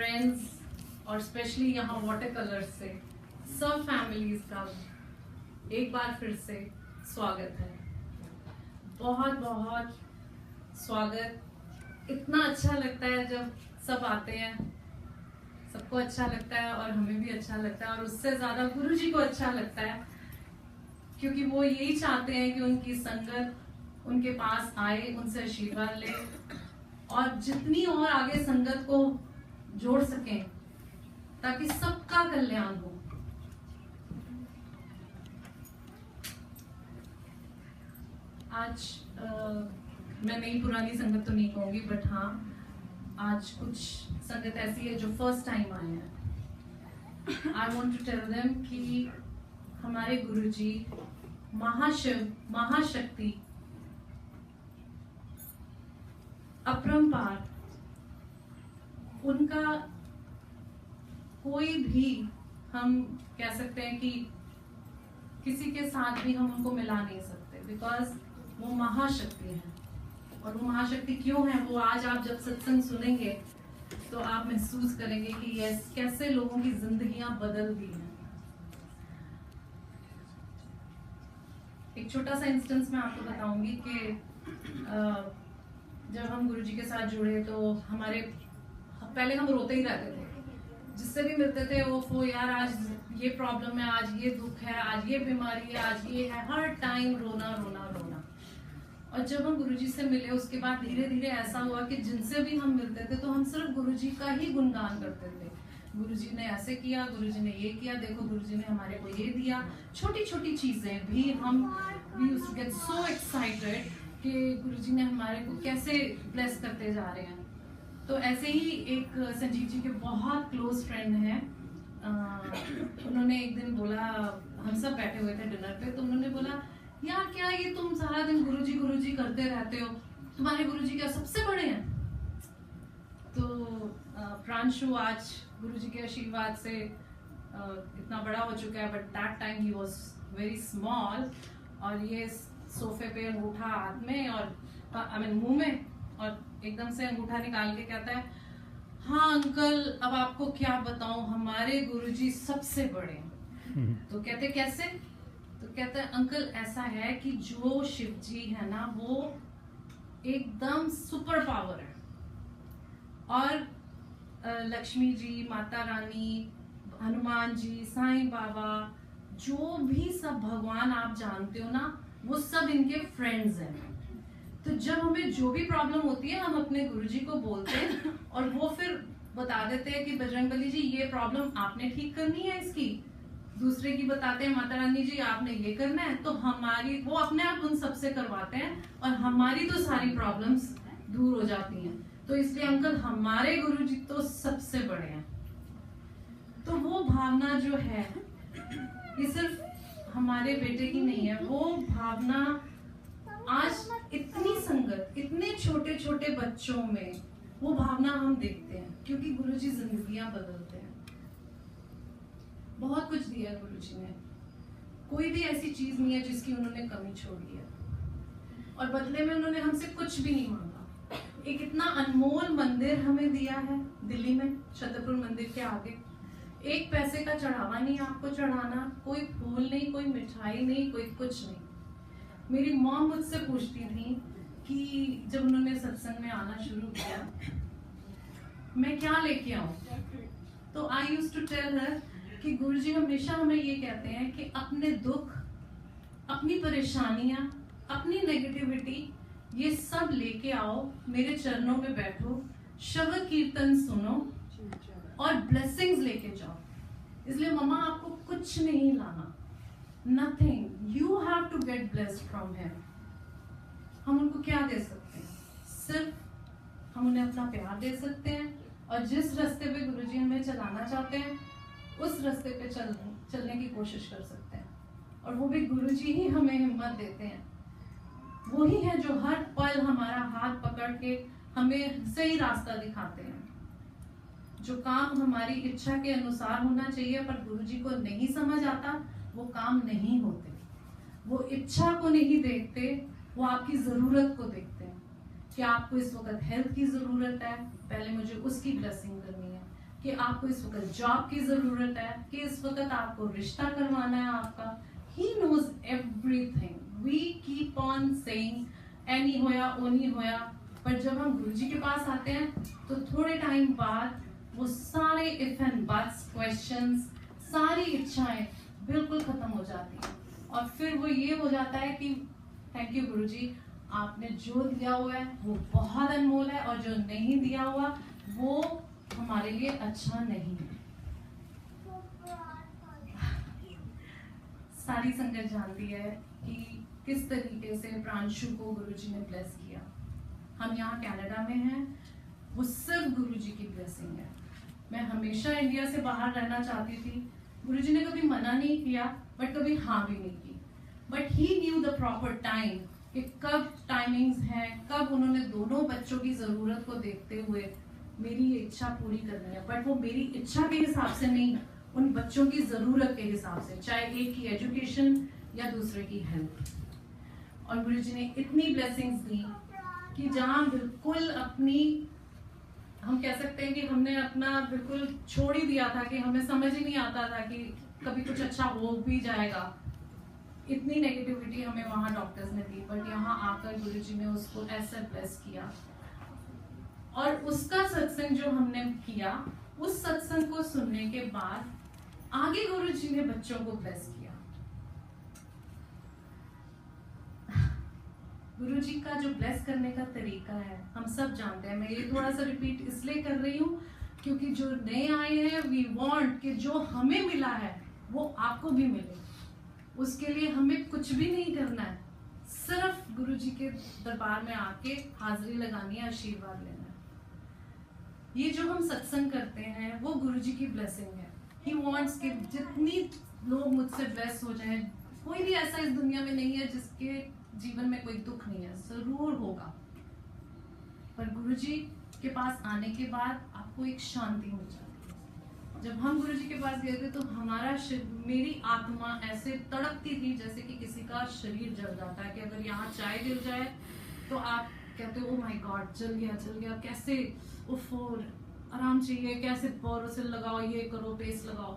Friends और specially यहाँ water colour से सब फैमिलीज का एक बार फिर से स्वागत है। बहुत बहुत स्वागत। इतना अच्छा लगता है जब सब आते हैं, सबको अच्छा लगता है और हमें भी अच्छा लगता है, और उससे ज्यादा गुरुजी को अच्छा लगता है, क्योंकि वो यही चाहते हैं कि उनकी संगत उनके पास आए, उनसे आशीर्वाद ले और जितनी और आगे संगत को जोड़ सकें ताकि सबका कल्याण हो। आज मैं नई पुरानी संगत तो नहीं कहूंगी, बट हाँ आज कुछ संगत ऐसी है जो फर्स्ट टाइम आए हैं। I want to tell them कि हमारे गुरुजी महाशिव, महाशक्ति, अपरंपार, उनका कोई भी, हम कह सकते हैं कि किसी के साथ भी हम उनको मिला नहीं सकते, बिकॉज वो महाशक्ति है। और वो महाशक्ति क्यों है, वो आज आप जब सत्संग सुनेंगे तो आप महसूस करेंगे कि यस, कैसे लोगों की जिंदगियां बदल दी हैं। एक छोटा सा इंस्टेंस मैं आपको बताऊंगी कि जब हम गुरुजी के साथ जुड़े तो हमारे पहले हम रोते ही रहते थे, जिससे भी मिलते थे वो यार आज ये प्रॉब्लम है, आज ये दुख है, आज ये बीमारी है, आज ये है, हर टाइम रोना रोना रोना। और जब हम गुरुजी से मिले उसके बाद धीरे धीरे ऐसा हुआ कि जिनसे भी हम मिलते थे तो हम सिर्फ गुरुजी का ही गुणगान करते थे। गुरुजी ने ऐसे किया, गुरुजी ने ये किया, देखो गुरुजी ने हमारे को ये दिया। छोटी छोटी चीजें भी हम गेट सो एक्साइटेड कि गुरुजी ने हमारे को कैसे ब्लेस करते जा रहे हैं। तो ऐसे ही एक संजीव जी के बहुत क्लोज फ्रेंड हैं, उन्होंने एक दिन बोला, हम सब बैठे हुए थे डिनर पे, तो उन्होंने बोला यार क्या ये तुम सारा दिन गुरुजी गुरुजी करते रहते हो, तुम्हारे गुरुजी क्या सबसे बड़े हैं? तो प्रांशु आज गुरुजी के आशीर्वाद से इतना बड़ा हो चुका है, but that time he was very small. और ये सोफे पे अंगूठा हाथ में और मुंह में, और एकदम से अंगूठा निकाल के कहता है, हाँ अंकल अब आपको क्या बताऊं, हमारे गुरुजी सबसे बड़े हैं। तो कहते कैसे? तो कहता है अंकल ऐसा है कि जो शिव जी है ना वो एकदम सुपर पावर है, और लक्ष्मी जी, माता रानी, हनुमान जी, साईं बाबा, जो भी सब भगवान आप जानते हो ना, वो सब इनके फ्रेंड्स हैं। तो जब हमें जो भी प्रॉब्लम होती है हम अपने गुरुजी को बोलते हैं और वो फिर बता देते हैं कि बजरंगबली जी ये प्रॉब्लम आपने ठीक करनी है इसकी। दूसरे की बताते हैं माता रानी जी आपने ये करना है, तो हमारी वो अपने आप उन सबसे करवाते हैं और हमारी तो सारी प्रॉब्लम्स दूर हो जाती हैं। तो इसलिए अंकल हमारे गुरुजी तो सबसे बड़े हैं। तो वो भावना जो है ये सिर्फ हमारे बेटे की नहीं है, वो भावना आज इतनी संगत, इतने छोटे छोटे बच्चों में वो भावना हम देखते हैं, क्योंकि गुरुजी जिंदगियां बदलते हैं। बहुत कुछ दिया गुरुजी ने, कोई भी ऐसी चीज नहीं है जिसकी उन्होंने कमी छोड़ी है, और बदले में उन्होंने हमसे कुछ भी नहीं मांगा। एक इतना अनमोल मंदिर हमें दिया है दिल्ली में, छतरपुर मंदिर के आगे। एक पैसे का चढ़ावा नहीं आपको चढ़ाना, कोई फूल नहीं, कोई मिठाई नहीं, कोई कुछ नहीं। मेरी मॉम मुझसे पूछती थी कि जब उन्होंने सत्संग में आना शुरू किया मैं क्या लेके आऊं, तो I used to tell her कि गुरुजी हमेशा हमें ये कहते हैं कि अपने दुख, अपनी परेशानियां, अपनी नेगेटिविटी ये सब लेके आओ, मेरे चरणों में बैठो, शब्द कीर्तन सुनो और ब्लेसिंग्स लेके जाओ। इसलिए मम्मा आपको कुछ नहीं लाना, nothing, you have to get blessed from him। हम उनको क्या दे सकते हैं? सिर्फ हम उन्हें अपना प्यार दे सकते हैं, और जिस रास्ते पे गुरुजी हमें चलाना चाहते हैं उस रास्ते पे चलने की कोशिश कर सकते हैं। और वो भी गुरुजी ही हमें हिम्मत देते हैं, वही है जो हर पल हमारा हाथ पकड़ के हमें सही रास्ता दिखाते हैं। जो काम हमारी इच्छा के अनुसार होना चाहिए पर गुरुजी को नहीं समझ आता, वो काम नहीं होते। वो इच्छा को नहीं देखते, वो आपकी जरूरत को देखते हैं कि आपको इस वक्त हेल्थ की जरूरत है, पहले मुझे उसकी ब्लेसिंग करनी है। कि आपको इस वक्त जॉब की जरूरत है, कि इस वक्त आपको रिश्ता करवाना है आपका। He knows everything. We keep on saying ऐ होया ओ नहीं होया, पर जब हम गुरुजी के पास आते हैं तो थोड़े टाइम बाद वो सारे इफ एंड बट्स क्वेश्चंस, सारी इच्छाएं बिल्कुल खत्म हो जाती हैं। और फिर वो ये हो जाता है कि थैंक यू गुरुजी, आपने जो दिया हुआ है वो बहुत अनमोल है, और जो नहीं दिया हुआ वो हमारे लिए अच्छा नहीं है। सारी संगत जानती है कि किस तरीके से प्रांशु को गुरुजी ने ब्लेस किया। हम यहाँ कनाडा में हैं, वो सिर्फ गुरुजी की ब्लेसिंग है। मैं हमेशा इंडिया से बाहर रहना चाहती थी, गुरुजी ने कभी मना नहीं किया बट कभी हाँ भी नहीं की। But he new the proper time कि कब टाइमिंग्स हैं, कब उन्होंने दोनों बच्चों की जरूरत को देखते हुए मेरी ये इच्छा पूरी करनी है। बट वो मेरी इच्छा के हिसाब से नहीं, उन बच्चों की जरूरत के हिसाब से, चाहे एक की एजुकेशन या दूसरे की हेल्थ। और गुरुजी ने इतनी ब्लेसिंग्स दी कि जहाँ बिल्कुल अपनी, हम कह सकते हैं कि हमने अपना बिल्कुल छोड़ ही दिया था, कि हमें समझ ही नहीं आता था कि कभी कुछ अच्छा हो भी जाएगा। इतनी नेगेटिविटी हमें वहाँ डॉक्टर्स ने दी, बट यहाँ आकर गुरुजी ने उसको ऐसे ब्लेस किया। और उसका सत्संग जो हमने किया, उस सत्संग को सुनने के बाद आगे गुरुजी ने बच्चों को ब्लेस किया। गुरुजी का जो ब्लेस करने का तरीका है हम सब जानते हैं। मैं ये थोड़ा सा रिपीट इसलिए कर रही हूँ क्योंकि जो नए आए हैं, वी वांट कि जो हमें मिला है वो आपको भी मिले। उसके लिए हमें कुछ भी नहीं करना है, सिर्फ गुरुजी के दरबार में आके हाजिरी लगानी है, आशीर्वाद लेना है। ये जो हम सत्संग करते हैं वो गुरुजी की ब्लेसिंग है। ही वांट्स कि जितनी लोग मुझसे ब्लेस हो जाएं। कोई भी ऐसा इस दुनिया में नहीं है जिसके जीवन में कोई दुख नहीं है, जरूर होगा, पर गुरुजी के पास आने के बाद आपको एक शांति मिल जाती है। जब हम गुरुजी के पास गए थे तो मेरी आत्मा ऐसे तड़पती थी जैसे कि किसी का शरीर जल जाता है, कि अगर यहाँ चाय गिर जाए तो आप कहते हो ओ माय गॉड, जल गया, कैसे, उफ, आराम चाहिए, कैसे बोरोसिल लगाओ, ये करो, पेस्ट लगाओ।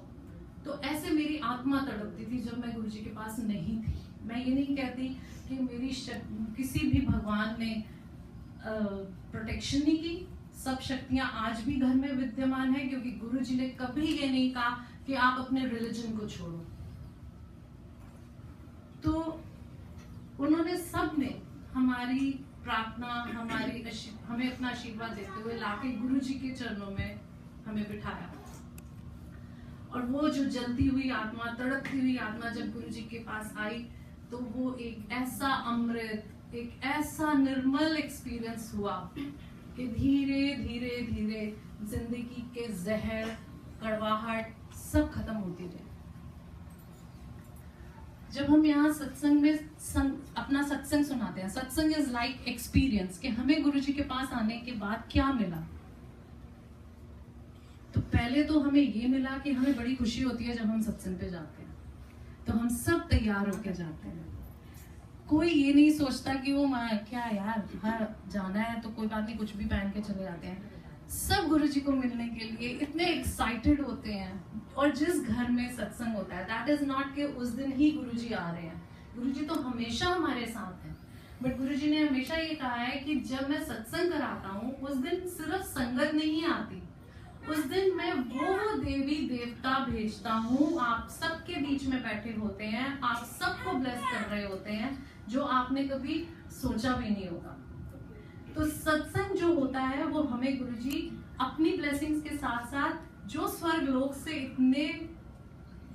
तो ऐसे मेरी आत्मा तड़पती थी जब मैं गुरुजी के पास नहीं थी। मैं ये नहीं कहती कि मेरी किसी भी भगवान ने प्रोटेक्शन नहीं की, सब शक्तियां आज भी घर में विद्यमान है, क्योंकि गुरुजी ने कभी ये नहीं कहा कि आप अपने रिलीजन को छोड़ो। तो उन्होंने सब ने हमारी प्रार्थना, हमें अपना आशीर्वाद देते हुए लाके गुरुजी के चरणों में हमें बिठाया। और वो जो जलती हुई आत्मा, तड़पती हुई आत्मा जब गुरुजी के पास आई तो वो एक ऐसा अमृत, एक ऐसा निर्मल एक्सपीरियंस हुआ कि धीरे धीरे धीरे जिंदगी के जहर, कड़वाहट सब खत्म होती गई। जब हम यहाँ सत्संग में अपना सत्संग सुनाते हैं, सत्संग इज लाइक एक्सपीरियंस, कि हमें गुरुजी के पास आने के बाद क्या मिला। तो पहले तो हमें ये मिला कि हमें बड़ी खुशी होती है जब हम सत्संग पे जाते हैं, तो हम सब तैयार होकर जाते हैं। कोई ये नहीं सोचता कि वो क्या यार, हाँ जाना है तो कोई बात नहीं, कुछ भी पहन के चले जाते हैं। सब गुरुजी को मिलने के लिए इतने एक्साइटेड होते हैं। और जिस घर में सत्संग होता है, दैट इज नॉट कि उस दिन ही गुरुजी आ रहे हैं, गुरुजी तो हमेशा हमारे साथ हैं। बट गुरुजी ने हमेशा ये कहा है कि जब मैं सत्संग कराता हूँ उस दिन सिर्फ संगत नहीं आती, उस दिन मैं वो देवी देवता भेजता हूँ, आप सबके बीच में बैठे होते हैं, आप सबको ब्लेस कर रहे होते हैं जो आपने कभी सोचा भी नहीं होगा। तो सत्संग जो होता है वो हमें गुरुजी अपनी ब्लेसिंग्स के साथ साथ जो स्वर्ग लोक से इतने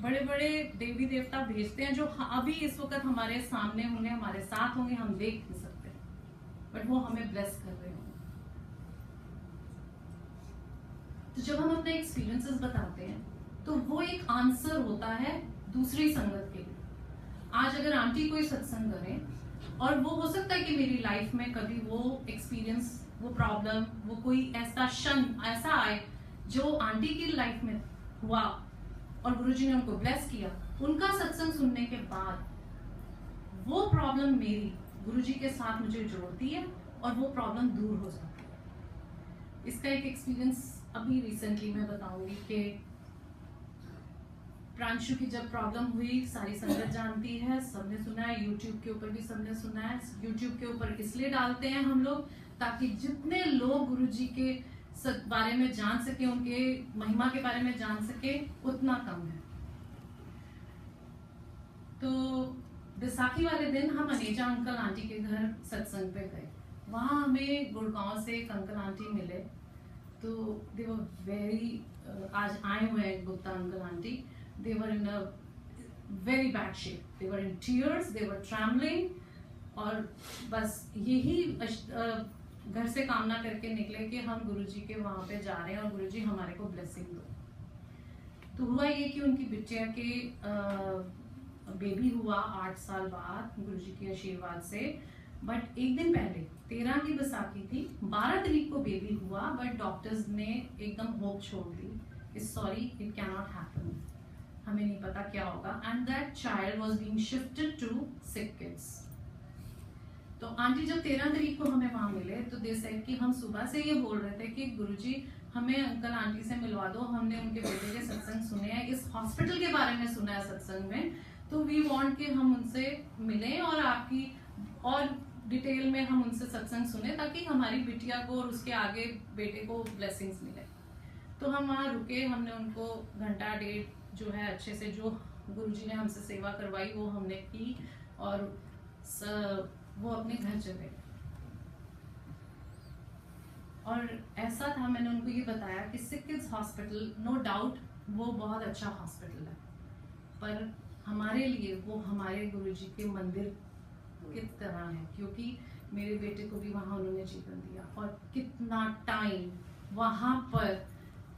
बड़े बड़े देवी देवता भेजते हैं, जो अभी इस वक्त हमारे सामने होंगे, हमारे साथ होंगे, हम देख नहीं सकते, बट वो हमें ब्लेस कर रहे होंगे। तो जब हम अपने एक्सपीरियंसेस बताते हैं तो वो एक आंसर होता है दूसरी संगत के लिए। आज अगर आंटी कोई सत्संग करे, और वो हो सकता है कि मेरी लाइफ में कभी वो एक्सपीरियंस, वो प्रॉब्लम, वो कोई ऐसा क्षण ऐसा आए जो आंटी की लाइफ में हुआ और गुरुजी ने उनको ब्लेस किया, उनका सत्संग सुनने के बाद वो प्रॉब्लम मेरी गुरुजी के साथ मुझे जोड़ती है और वो प्रॉब्लम दूर हो जाती है। इसका एक एक्सपीरियंस अभी रिसेंटली मैं बताऊंगी कि प्रांशु की जब प्रॉब्लम हुई, सारी संगत जानती है, सबने सुना है, यूट्यूब के ऊपर भी सबने सुना है। यूट्यूब के ऊपर इसलिए डालते हैं हम लोग ताकि जितने लोग गुरुजी के बारे में जान सके, उनके महिमा के बारे में जान सके, उतना कम है। तो बैसाखी वाले दिन हम अनेजा अंकल आंटी के घर सत्संग पे गए। वहां हमें गुड़गांव से एक अंकल आंटी मिले। तो दे वर वेरी, आज आए हुए हैं Gupta uncle aunty. They were in a very bad shape, they were in tears, they were trembling. और बस यही घर से कामना करके निकले कि हम गुरुजी के वहां पे जा रहे हैं और गुरुजी हमारे को ब्लेसिंग दो। तो हुआ ये कि उनकी बिटिया के बेबी हुआ 8 साल बाद गुरुजी के आशीर्वाद से। बट एक दिन पहले 13 की बैसाखी थी, 12 तारीख को बेबी हुआ, बट डॉक्टर्स ने एकदम होप छोड़ दी, sorry it can not happen, हमें नहीं पता क्या होगा। And that child was being shifted to sick kids. तो आंटी जब 13 तारीख को हमें वहां मिले तो दे सेड कि हम सुबह से ये बोल रहे थे कि गुरुजी हमें अंकल आंटी से मिलवा दो, हमने उनके बेटे के सत्संग सुने हैं, इस हॉस्पिटल के बारे में सुना है सत्संग में, तो वी वांट कि हम उनसे मिलें और आपकी और डिटेल में हम उनसे सत्संग सुने ताकि हमारी बिटिया को और उसके आगे बेटे को ब्लेसिंग्स मिले। तो हम वहाँ रुके, हमने उनको घंटा डेढ़ जो है अच्छे से जो गुरुजी ने हमसे सेवा करवाई वो हमने की और वो अपने घर चले। और ऐसा था, मैंने उनको ये बताया कि सिक किड्स हॉस्पिटल नो डाउट वो बहुत अच्छा हॉस्पिटल है, पर हमारे लिए वो हमारे गुरुजी के मंदिर की तरह है, क्योंकि मेरे बेटे को भी वहां उन्होंने जीवन दिया। और कितना टाइम वहां पर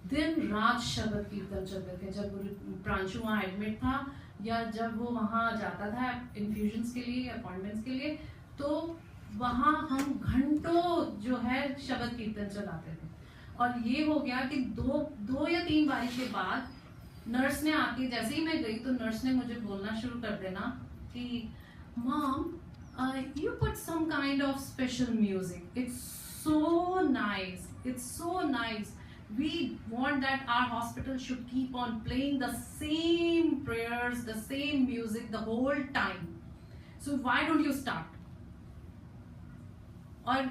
दिन रात शब्द कीर्तन चलते थे। जब प्रांशु वहां एडमिट था या जब वो वहां जाता था इन्फ्यूजन्स के लिए, अपॉइंटमेंट्स के लिए, तो वहां हम घंटों जो है शब्द कीर्तन चलाते थे। और ये हो गया कि दो या 3 बारी के बाद नर्स ने आके, जैसे ही मैं गई तो नर्स ने मुझे बोलना शुरू कर देना कि mom you put some kind of special music, it's so nice, it's so nice, we want that our hospital should keep on playing the same prayers, the same music the whole time, so why don't you start। और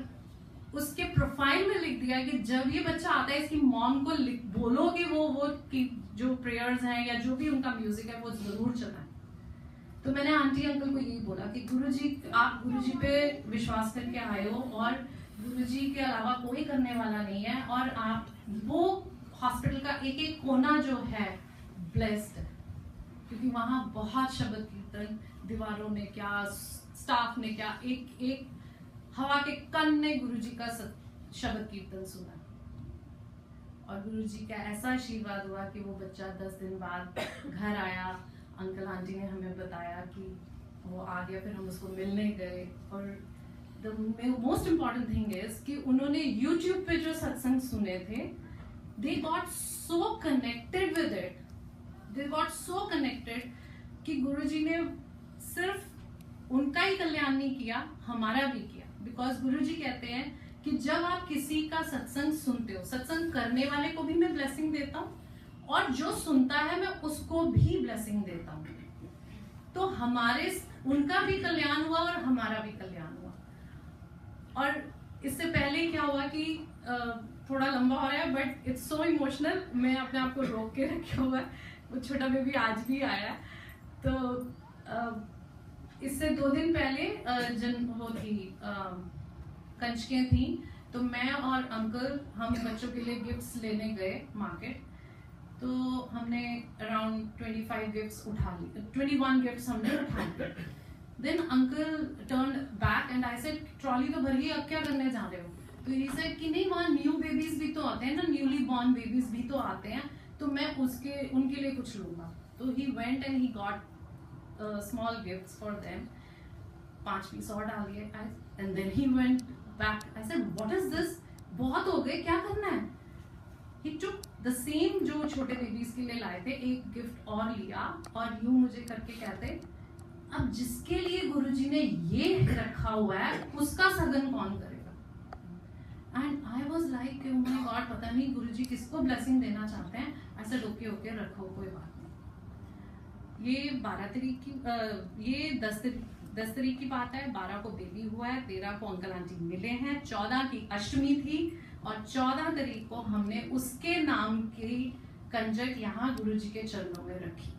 उसके profile में लिख दिया कि जब ये बच्चा आता है इसकी मॉम को बोलोगे वो कि जो प्रेयर्स हैं या जो भी उनका म्यूजिक है वो जरूर चलाएं। तो मैंने आंटी अंकल को यही बोला कि गुरुजी, आप गुरुजी पे विश्वास करके आए हो और गुरुजी के अलावा कोई करने वाला नहीं है, और आप वो हॉस्पिटल का एक एक कोना जो है ब्लेस्ड है, क्योंकि वहां बहुत शब्द कीर्तन, दीवारों में क्या, स्टाफ ने क्या, एक एक हवा के कण ने गुरुजी का शब्द कीर्तन सुना। और गुरुजी का ऐसा आशीर्वाद हुआ कि वो बच्चा 10 दिन बाद घर आया। अंकल आंटी ने हमें बताया कि वो आ गया, फिर हम उसको मिलने गए। और the most important thing is कि उन्होंने यूट्यूब पे जो सत्संग सुने थे, they got so connected with it, they got so connected कि गुरुजी ने सिर्फ उनका ही कल्याण नहीं किया, हमारा भी किया। बिकॉज गुरुजी कहते हैं कि जब आप किसी का सत्संग सुनते हो, सत्संग करने वाले को भी मैं ब्लेसिंग देता हूँ और जो सुनता है मैं उसको भी ब्लेसिंग देता हूँ। तो उनका भी कल्याण हुआ और हमारा भी कल्याण हुआ। और इससे पहले क्या हुआ कि थोड़ा लंबा हो रहा है बट इट्स सो इमोशनल, मैं अपने आप को रोक के रखा हुआ है। वो छोटा बेबी आज भी आया। तो इससे 2 दिन पहले वो थी कंचकें थी, तो मैं और अंकल हम बच्चों के लिए गिफ्ट्स लेने गए मार्केट। तो हमने अराउंड 25 गिफ्ट्स उठा ली, 21 गिफ्ट्स हमने उठा लिए। Then uncle turn back and I said trolley तो भर गई, अब क्या करने जा रहे हो? तो ही सेड कि नहीं, वहाँ न्यू बेबीज भी तो आते हैं ना, न्यूली बॉर्न बेबीज भी तो आते हैं, तो मैं उनके लिए कुछ लूंगा। तो he went and he got small gifts for them. 5 piece और डाल दिए and then he went back. I said what is this, बहुत हो गए, क्या करना है? ही टुक द सेम जो छोटे बेबीज के लिए लाए थे, एक गिफ्ट और लिया और यूं मुझे करके कहते, अब जिसके लिए गुरुजी ने ये रखा हुआ है उसका सगन कौन करेगा? And I was like oh my God, पता नहीं गुरुजी किसको ब्लेसिंग देना चाहते हैं। ऐसा डोके ओके रखो, कोई बात नहीं। ये 12 तारीख की ये 10 तारीख की बात है। 12 को बेबी हुआ है, 13 को अंकल आंटी मिले हैं, 14 की अष्टमी थी और 14 तारीख को हमने उसके नाम की कंजक यहाँ गुरुजी के चरणों में रखी।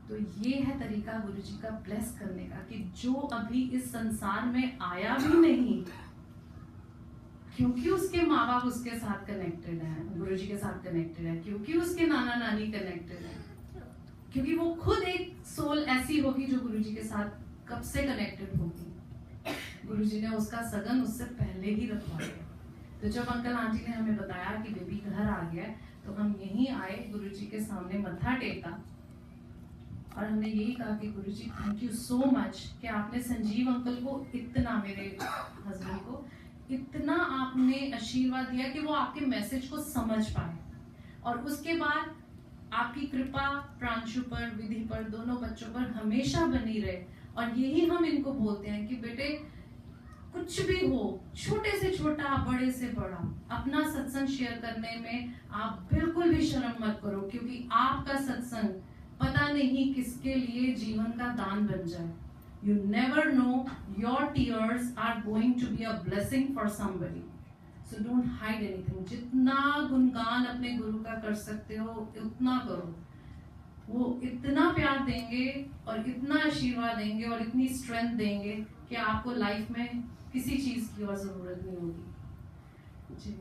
तो ये है तरीका गुरुजी का ब्लेस करने का, कि जो अभी इस संसार में आया भी नहीं, क्योंकि उसके माँ बाप उसके साथ कनेक्टेड हैं, गुरुजी के साथ कनेक्टेड है, क्योंकि उसके नाना नानी कनेक्टेड है, क्योंकि वो खुद एक सोल ऐसी होगी जो गुरुजी के साथ कब से कनेक्टेड होगी। गुरुजी ने उसका सगन उससे पहले ही रखवा दिया। तो जब अंकल आंटी ने हमें बताया कि बेबी घर आ गया, तो हम यहीं आए, गुरुजी के सामने मत्था टेका और हमने यही कहा कि गुरुजी थैंक यू सो मच कि आपने संजीव अंकल को इतना, मेरे हस्बैंड को इतना आपने आशीर्वाद दिया कि वो आपके मैसेज को समझ पाए। और उसके बाद आपकी कृपा प्रांशु पर, विधि पर, दोनों बच्चों पर हमेशा बनी रहे। और यही हम इनको बोलते हैं कि बेटे कुछ भी हो, छोटे से छोटा बड़े से बड़ा, अपना सत्संग शेयर करने में आप बिल्कुल भी शर्म मत करो, क्योंकि आपका सत्संग पता नहीं किसके लिए जीवन का दान बन जाए। You never know, your tears are going to be a blessing for somebody. So don't hide anything. जितना गुणगान अपने गुरु का कर सकते हो उतना करो। वो इतना प्यार देंगे और इतना आशीर्वाद देंगे और इतनी स्ट्रेंथ देंगे कि आपको लाइफ में किसी चीज की और जरूरत नहीं होगी। जी।